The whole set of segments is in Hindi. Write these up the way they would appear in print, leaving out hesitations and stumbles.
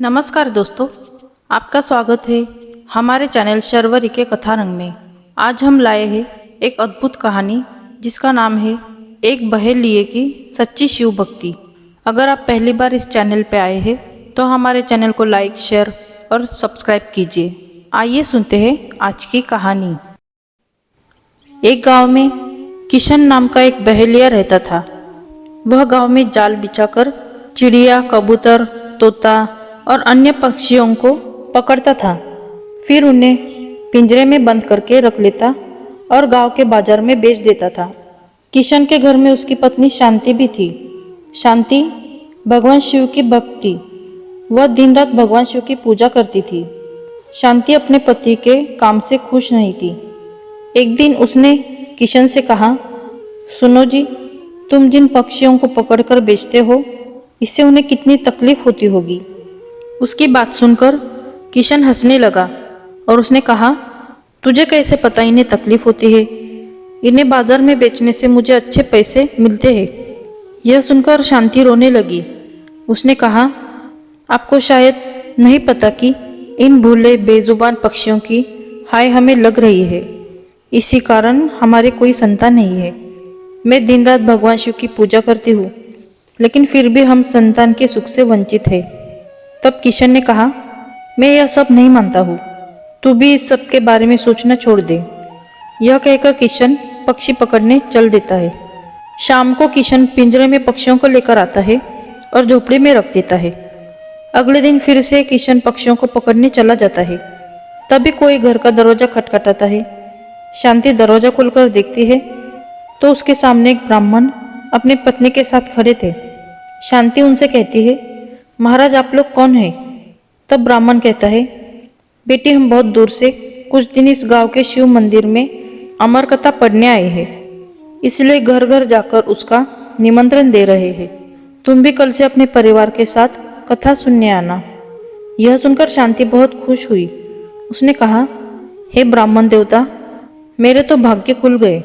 नमस्कार दोस्तों, आपका स्वागत है हमारे चैनल शर्वरी के कथा रंग में। आज हम लाए हैं एक अद्भुत कहानी जिसका नाम है एक बहेलिए की सच्ची शिव भक्ति। अगर आप पहली बार इस चैनल पे आए हैं तो हमारे चैनल को लाइक, शेयर और सब्सक्राइब कीजिए। आइए सुनते हैं आज की कहानी। एक गांव में किशन नाम का एक बहेलिया रहता था। वह गांव में जाल बिछाकर चिड़िया, कबूतर, तोता और अन्य पक्षियों को पकड़ता था, फिर उन्हें पिंजरे में बंद करके रख लेता और गांव के बाजार में बेच देता था। किशन के घर में उसकी पत्नी शांति भी थी। शांति भगवान शिव की भक्त थी। वह दिन रात भगवान शिव की पूजा करती थी। शांति अपने पति के काम से खुश नहीं थी। एक दिन उसने किशन से कहा, सुनो जी, तुम जिन पक्षियों को पकड़कर बेचते हो, इससे उन्हें कितनी तकलीफ होती होगी। उसकी बात सुनकर किशन हंसने लगा और उसने कहा, तुझे कैसे पता इन्हें तकलीफ होती है? इन्हें बाजार में बेचने से मुझे अच्छे पैसे मिलते हैं। यह सुनकर शांति रोने लगी। उसने कहा, आपको शायद नहीं पता कि इन भूले बेजुबान पक्षियों की हाय हमें लग रही है। इसी कारण हमारे कोई संतान नहीं है। मैं दिन रात भगवान शिव की पूजा करती हूँ, लेकिन फिर भी हम संतान के सुख से वंचित हैं। तब किशन ने कहा, मैं यह सब नहीं मानता हूँ, तू भी इस सब के बारे में सोचना छोड़ दे। यह कहकर किशन पक्षी पकड़ने चल देता है। शाम को किशन पिंजरे में पक्षियों को लेकर आता है और झोपड़ी में रख देता है। अगले दिन फिर से किशन पक्षियों को पकड़ने चला जाता है। तभी कोई घर का दरवाजा खटखटाता है। शांति दरवाजा खोलकर देखती है तो उसके सामने एक ब्राह्मण अपनी पत्नी के साथ खड़े थे। शांति उनसे कहती है, महाराज आप लोग कौन हैं? तब ब्राह्मण कहता है, बेटी हम बहुत दूर से कुछ दिन इस गांव के शिव मंदिर में अमर कथा पढ़ने आए हैं, इसलिए घर घर जाकर उसका निमंत्रण दे रहे हैं। तुम भी कल से अपने परिवार के साथ कथा सुनने आना। यह सुनकर शांति बहुत खुश हुई। उसने कहा, हे ब्राह्मण देवता, मेरे तो भाग्य खुल गए।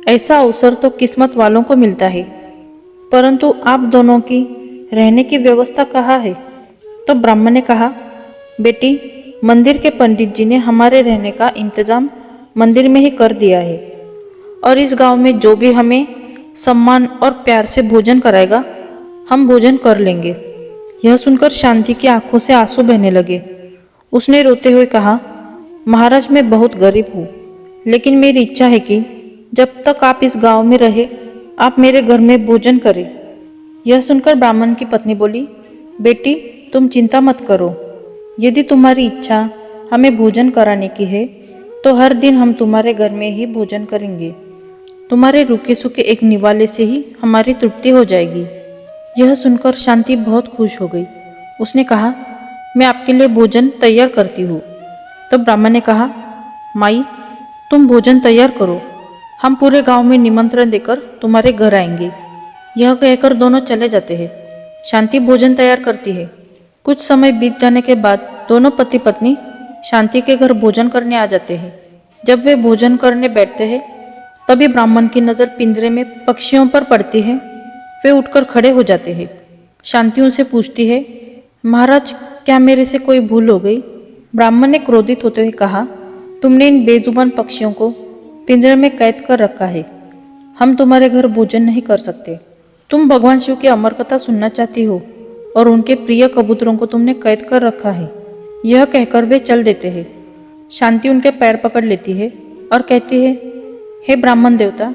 ऐसा अवसर तो किस्मत वालों को मिलता है, परंतु आप दोनों की रहने की व्यवस्था कहाँ है? तो ब्राह्मण ने कहा, बेटी मंदिर के पंडित जी ने हमारे रहने का इंतजाम मंदिर में ही कर दिया है, और इस गांव में जो भी हमें सम्मान और प्यार से भोजन कराएगा हम भोजन कर लेंगे। यह सुनकर शांति की आंखों से आंसू बहने लगे। उसने रोते हुए कहा, महाराज मैं बहुत गरीब हूँ, लेकिन मेरी इच्छा है कि जब तक आप इस गांव में रहे आप मेरे घर में भोजन करें। यह सुनकर ब्राह्मण की पत्नी बोली, बेटी तुम चिंता मत करो। यदि तुम्हारी इच्छा हमें भोजन कराने की है तो हर दिन हम तुम्हारे घर में ही भोजन करेंगे। तुम्हारे रूखे सूखे एक निवाले से ही हमारी तृप्ति हो जाएगी। यह सुनकर शांति बहुत खुश हो गई। उसने कहा, मैं आपके लिए भोजन तैयार करती हूँ। तब ब्राह्मण ने कहा, माई तुम भोजन तैयार करो, हम पूरे गांव में निमंत्रण देकर तुम्हारे घर आएंगे। यह कहकर दोनों चले जाते हैं। शांति भोजन तैयार करती है। कुछ समय बीत जाने के बाद दोनों पति पत्नी शांति के घर भोजन करने आ जाते हैं। जब वे भोजन करने बैठते हैं तभी ब्राह्मण की नज़र पिंजरे में पक्षियों पर पड़ती है। वे उठकर खड़े हो जाते हैं। शांति उनसे पूछती है, महाराज क्या मेरे से कोई भूल हो गई? ब्राह्मण ने क्रोधित होते हुए कहा, तुमने इन बेजुबान पक्षियों को पिंजरे में कैद कर रखा है। हम तुम्हारे घर भोजन नहीं कर सकते। तुम भगवान शिव की अमर कथा सुनना चाहती हो और उनके प्रिय कबूतरों को तुमने कैद कर रखा है। यह कहकर वे चल देते हैं। शांति उनके पैर पकड़ लेती है और कहती है, हे ब्राह्मण देवता,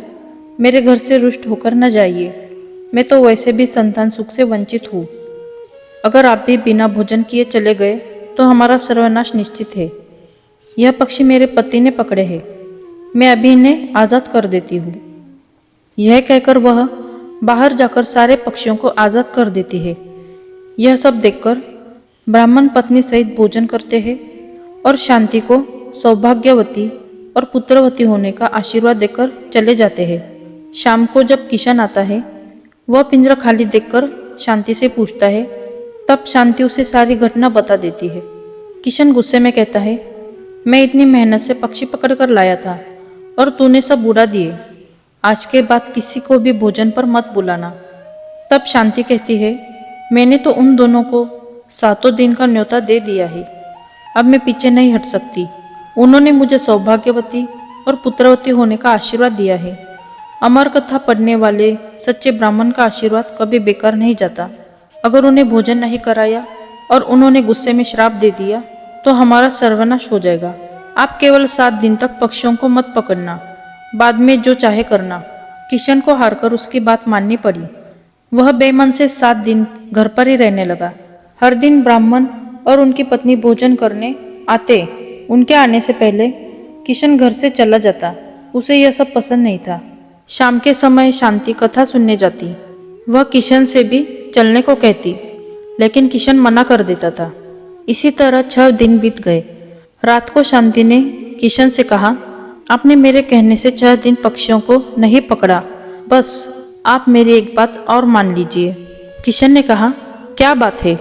मेरे घर से रुष्ट होकर न जाइए। मैं तो वैसे भी संतान सुख से वंचित हूँ। अगर आप भी बिना भोजन किए चले गए तो हमारा सर्वनाश निश्चित है। यह पक्षी मेरे पति ने पकड़े हैं, मैं अभी इन्हें आज़ाद कर देती हूँ। यह कहकर वह बाहर जाकर सारे पक्षियों को आज़ाद कर देती है। यह सब देखकर ब्राह्मण पत्नी सहित भोजन करते हैं और शांति को सौभाग्यवती और पुत्रवती होने का आशीर्वाद देकर चले जाते हैं। शाम को जब किशन आता है वह पिंजरा खाली देखकर शांति से पूछता है। तब शांति उसे सारी घटना बता देती है। किशन गुस्से में कहता है, मैं इतनी मेहनत से पक्षी पकड़ कर लाया था और तूने सब उड़ा दिए। आज के बाद किसी को भी भोजन पर मत बुलाना। तब शांति कहती है, मैंने तो उन दोनों को 7 दिन का न्योता दे दिया है। अब मैं पीछे नहीं हट सकती। उन्होंने मुझे सौभाग्यवती और पुत्रवती होने का आशीर्वाद दिया है। अमर कथा पढ़ने वाले सच्चे ब्राह्मण का आशीर्वाद कभी बेकार नहीं जाता। अगर उन्हें भोजन नहीं कराया और उन्होंने गुस्से में श्राप दे दिया तो हमारा सर्वनाश हो जाएगा। आप केवल 7 दिन तक पक्षियों को मत पकड़ना, बाद में जो चाहे करना। किशन को हारकर उसकी बात माननी पड़ी। वह बेमन से 7 दिन घर पर ही रहने लगा। हर दिन ब्राह्मण और उनकी पत्नी भोजन करने आते। उनके आने से पहले किशन घर से चला जाता। उसे यह सब पसंद नहीं था। शाम के समय शांति कथा सुनने जाती। वह किशन से भी चलने को कहती, लेकिन किशन मना कर देता था। इसी तरह 6 दिन बीत गए। रात को शांति ने किशन से कहा, आपने मेरे कहने से 6 दिन पक्षियों को नहीं पकड़ा, बस आप मेरी एक बात और मान लीजिए। किशन ने कहा, क्या बात है?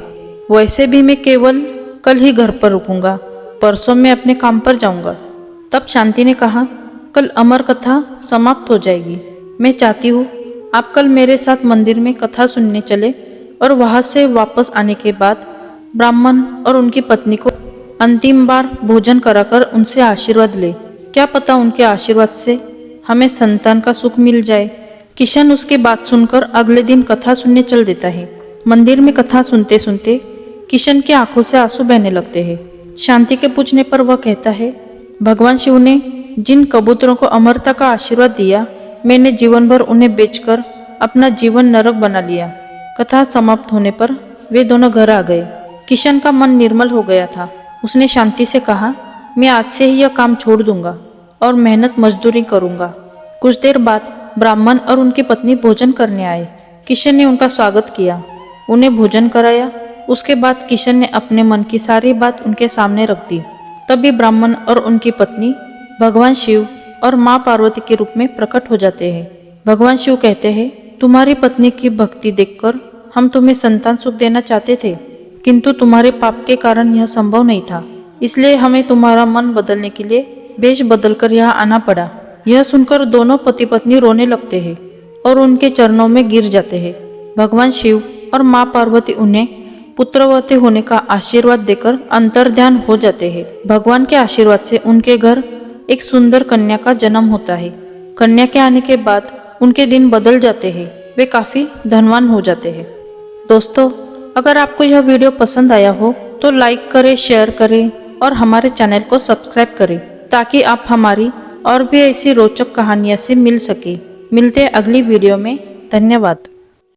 वैसे भी मैं केवल कल ही घर पर रुकूंगा, परसों मैं अपने काम पर जाऊंगा। तब शांति ने कहा, कल अमर कथा समाप्त हो जाएगी। मैं चाहती हूँ आप कल मेरे साथ मंदिर में कथा सुनने चले और वहां से वापस आने के बाद ब्राह्मण और उनकी पत्नी को अंतिम बार भोजन कराकर उनसे आशीर्वाद ले। क्या पता उनके आशीर्वाद से हमें संतान का सुख मिल जाए। किशन उसकी बात सुनकर अगले दिन कथा सुनने चल देता है। मंदिर में कथा सुनते सुनते किशन की आंखों से आंसू बहने लगते हैं। शांति के पूछने पर वह कहता है, भगवान शिव ने जिन कबूतरों को अमरता का आशीर्वाद दिया, मैंने जीवन भर उन्हें बेचकर अपना जीवन नरक बना लिया। कथा समाप्त होने पर वे दोनों घर आ गए। किशन का मन निर्मल हो गया था। उसने शांति से कहा, मैं आज से ही यह काम छोड़ दूंगा और मेहनत मजदूरी करूंगा। कुछ देर बाद ब्राह्मण और उनकी पत्नी भोजन करने आए। किशन ने उनका स्वागत किया, उन्हें भोजन कराया। उसके बाद किशन ने अपने मन की सारी बात उनके सामने रख दी। तभी ब्राह्मण और उनकी पत्नी भगवान शिव और माँ पार्वती के रूप में प्रकट हो जाते हैं। भगवान शिव कहते हैं, तुम्हारी पत्नी की भक्ति देखकर हम तुम्हें संतान सुख देना चाहते थे, किंतु तुम्हारे पाप के कारण यह संभव नहीं था, इसलिए हमें तुम्हारा मन बदलने के लिए वेश बदलकर यहाँ आना पड़ा। यह सुनकर दोनों पति पत्नी रोने लगते हैं और उनके चरणों में गिर जाते हैं। भगवान शिव और माँ पार्वती उन्हें पुत्रवती होने का आशीर्वाद देकर अंतर्ध्यान हो जाते हैं। भगवान के आशीर्वाद से उनके घर एक सुंदर कन्या का जन्म होता है। कन्या के आने के बाद उनके दिन बदल जाते हैं, वे काफी धनवान हो जाते हैं। दोस्तों, अगर आपको यह वीडियो पसंद आया हो तो लाइक करें, शेयर करें और हमारे चैनल को सब्सक्राइब करें, ताकि आप हमारी और भी ऐसी रोचक कहानियां से मिल सके। मिलते हैं अगली वीडियो में। धन्यवाद।